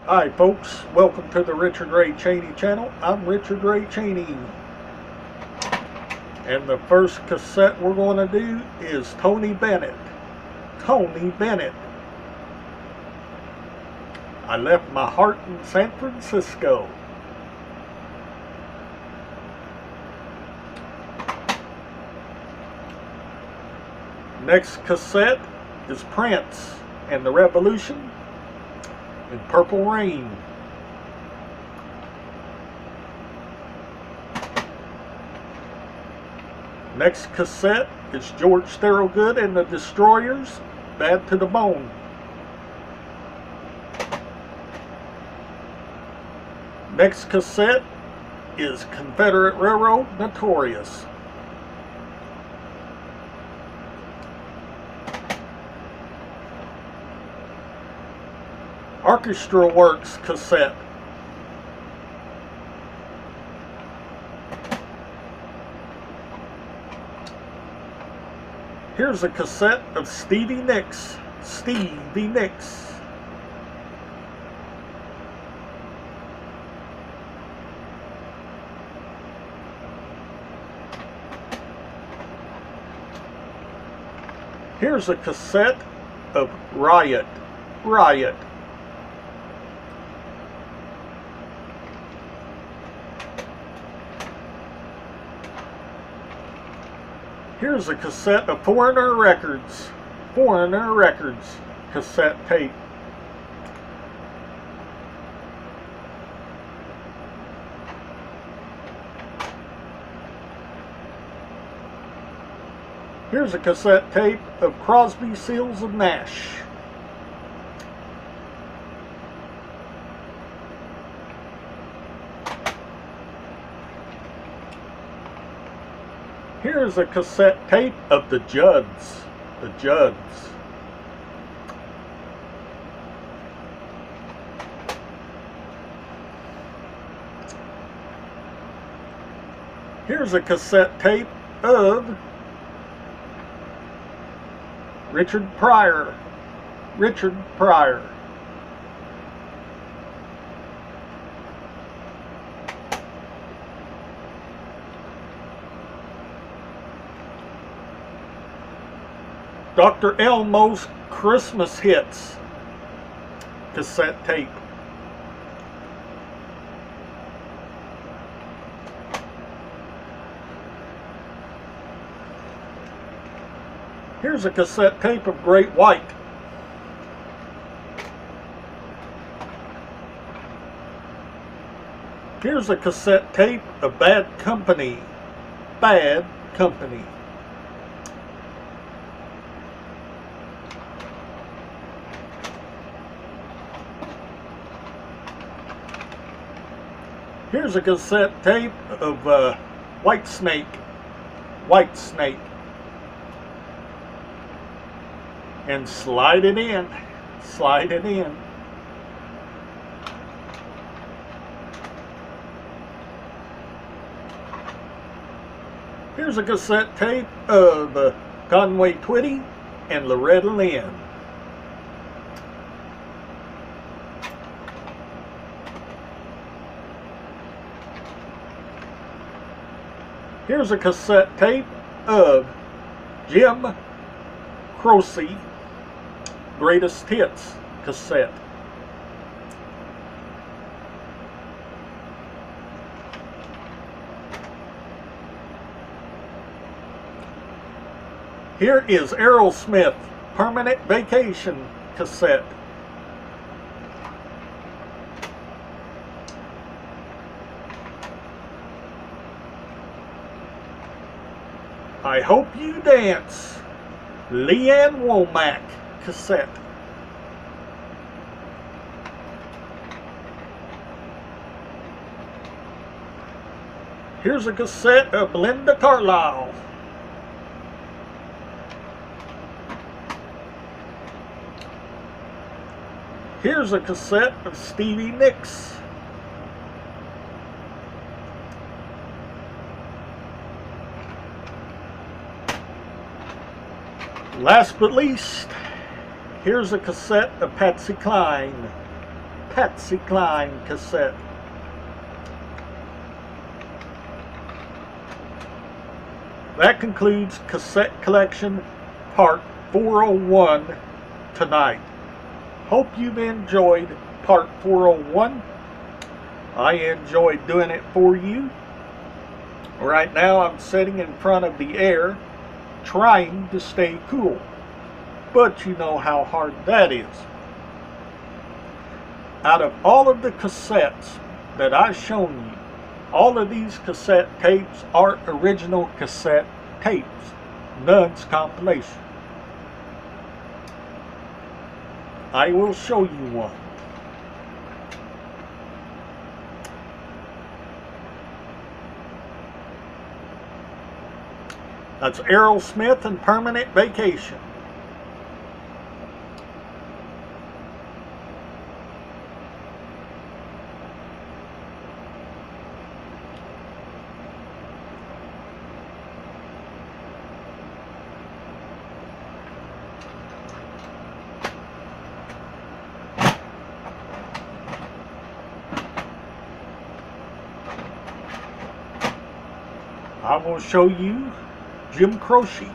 Hi folks, welcome to the Richard Ray Chaney channel. I'm Richard Ray Chaney. And the first cassette we're going to do is Tony Bennett. Tony Bennett. I left my heart in San Francisco. Next cassette is Prince and the Revolution in Purple Rain. Next cassette is George Thorogood and the Destroyers, Bad to the Bone. Next cassette is Confederate Railroad, Notorious. Orchestra Works cassette. Here's a cassette of Stevie Nicks. Stevie Nicks. Here's a cassette of Riot. Riot. Here's a cassette of Foreigner Records. Foreigner Records cassette tape. Here's a cassette tape of Crosby, Stills and Nash. Here's a cassette tape of the Judds. The Judds. Here's a cassette tape of Richard Pryor. Richard Pryor. Dr. Elmo's Christmas Hits cassette tape. Here's a cassette tape of Great White. Here's a cassette tape of Bad Company. Bad Company. Here's a cassette tape of Whitesnake. Whitesnake. And slide it in. Slide it in. Here's a cassette tape of Conway Twitty and Loretta Lynn. Here's a cassette tape of Jim Croce, Greatest Hits cassette. Here is Aerosmith, Permanent Vacation cassette. I Hope You Dance, Leanne Womack cassette. Here's a cassette of Linda Carlisle. Here's a cassette of Stevie Nicks. Last but least, here's a cassette of Patsy Cline. Patsy Cline cassette. That concludes Cassette Collection Part 401 tonight. Hope you've enjoyed Part 401. I enjoyed doing it for you. Right now I'm sitting in front of the air trying to stay cool. But you know how hard that is. Out of all of the cassettes that I've shown you, all of these cassette tapes are original cassette tapes. None's compilation. I will show you one. That's Aerosmith and Permanent Vacation. I will show you Jim Croce.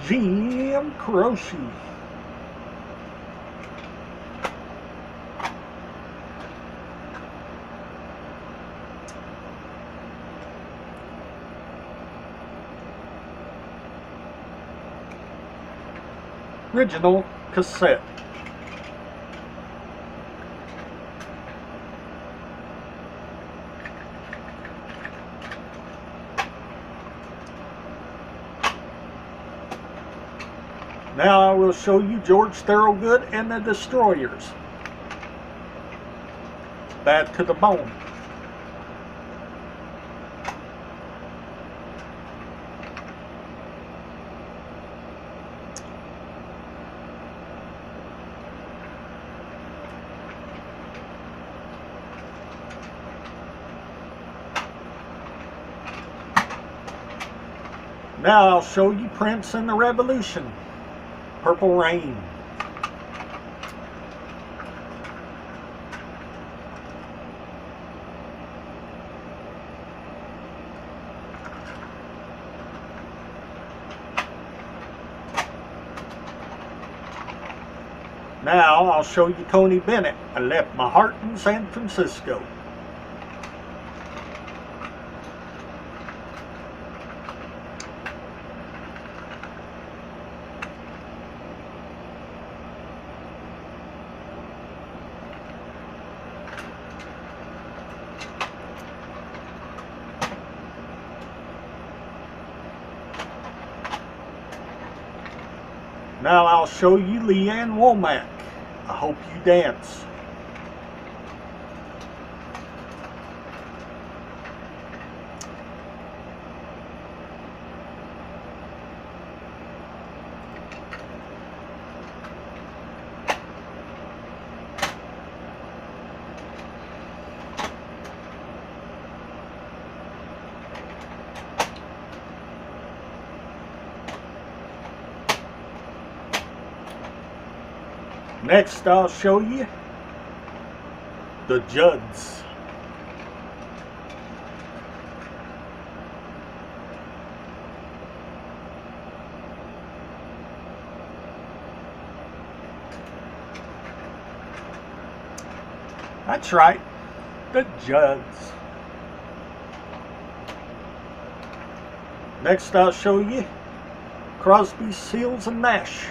Jim Croce. Original cassette. Now I will show you George Thorogood and the Destroyers. Bad to the Bone. Now I'll show you Prince and the Revolution. Purple Rain. Now I'll show you Tony Bennett. I left my heart in San Francisco. Now I'll show you Leanne Womack. I Hope You Dance. Next, I'll show you the Judds. That's right, the Judds. Next, I'll show you Crosby, Stills, and Nash.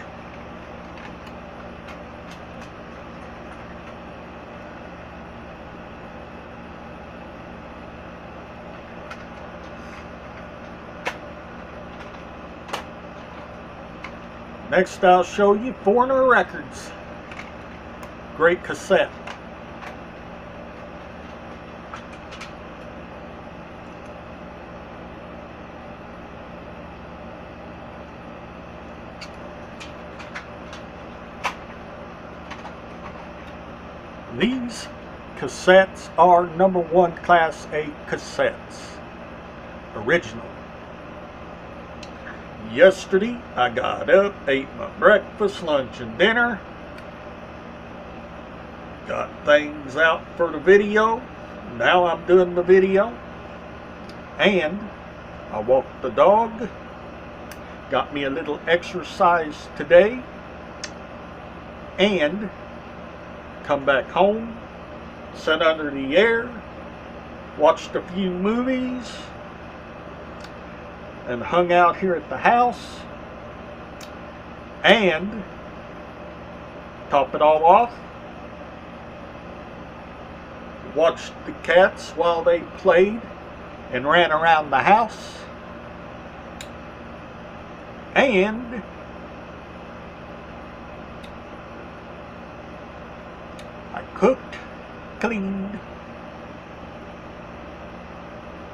Next, I'll show you Foreigner Records. Great cassette. These cassettes are #1 Class A cassettes. Original. Yesterday, I got up, ate my breakfast, lunch, and dinner, Got things out for the video. Now I'm doing the video. And I walked the dog. Got me a little exercise today. And come back home. Sat under the air. Watched a few movies. And hung out here at the house. And top it all off, watched the cats while they played and ran around the house. And I cooked, cleaned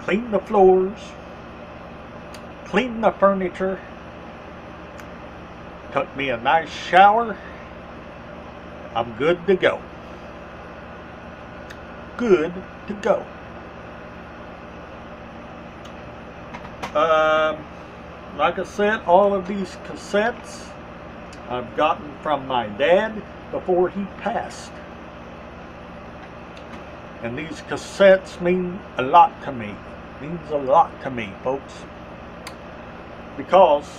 the floors, cleaned the furniture, took me a nice shower. I'm good to go. Good to go. Like I said, all of these cassettes I've gotten from my dad before he passed. And these cassettes mean a lot to me. Means a lot to me, folks. Because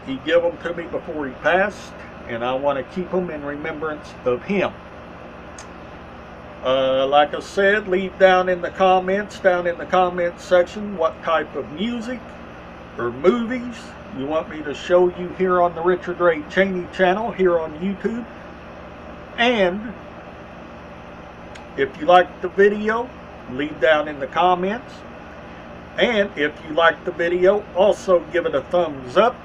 he gave them to me before he passed, and I want to keep them in remembrance of him. Like I said, leave down in the comments section, what type of music or movies you want me to show you here on the Richard Ray Chaney channel here on YouTube. And if you like the video, leave down in the comments. And if you like the video, also give it a thumbs up.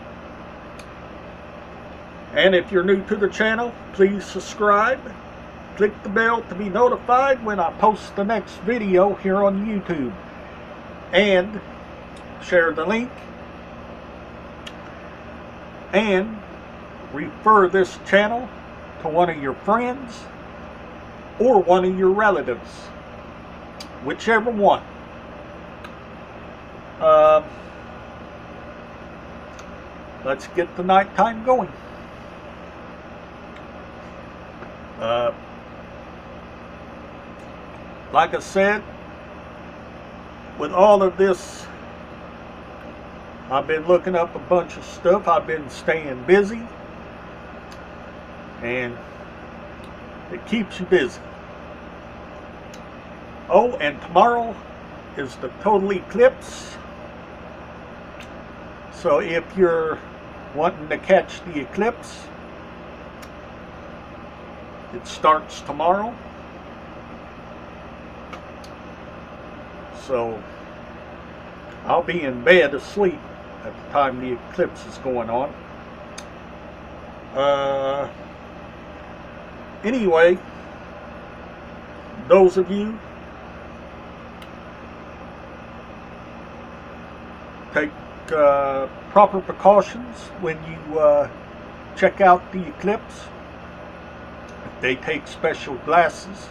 And if you're new to the channel, please subscribe. Click the bell to be notified when I post the next video here on YouTube. And share the link. And refer this channel to one of your friends or one of your relatives. Whichever one. Let's get the nighttime going. Like I said, with all of this, I've been looking up a bunch of stuff. I've been staying busy, and it keeps you busy. Oh, and tomorrow is the total eclipse. So if you're wanting to catch the eclipse, it starts tomorrow. So I'll be in bed asleep at the time the eclipse is going on. Anyway, those of you take proper precautions when you check out the eclipse. They take special glasses.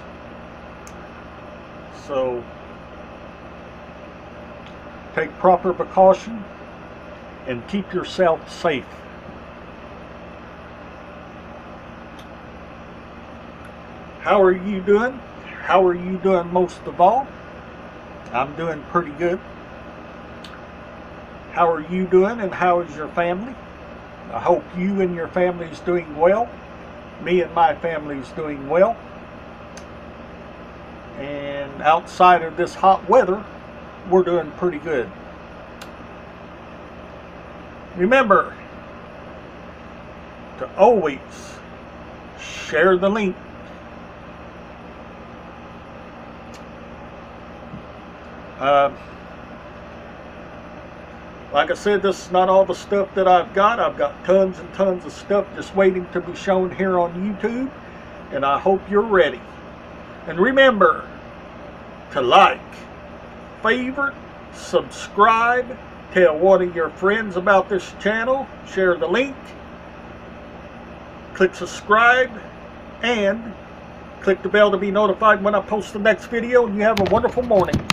So take proper precaution and keep yourself safe. How are you doing? How are you doing most of all? I'm doing pretty good. How are you doing, and how is your family? I hope you and your family is doing well. Me and my family is doing well. And outside of this hot weather, we're doing pretty good. Remember to always share the link. Like I said, this is not all the stuff that I've got. I've got tons and tons of stuff just waiting to be shown here on YouTube. And I hope you're ready. And remember to like, favorite, subscribe, tell one of your friends about this channel, share the link, click subscribe, and click the bell to be notified when I post the next video. And you have a wonderful morning.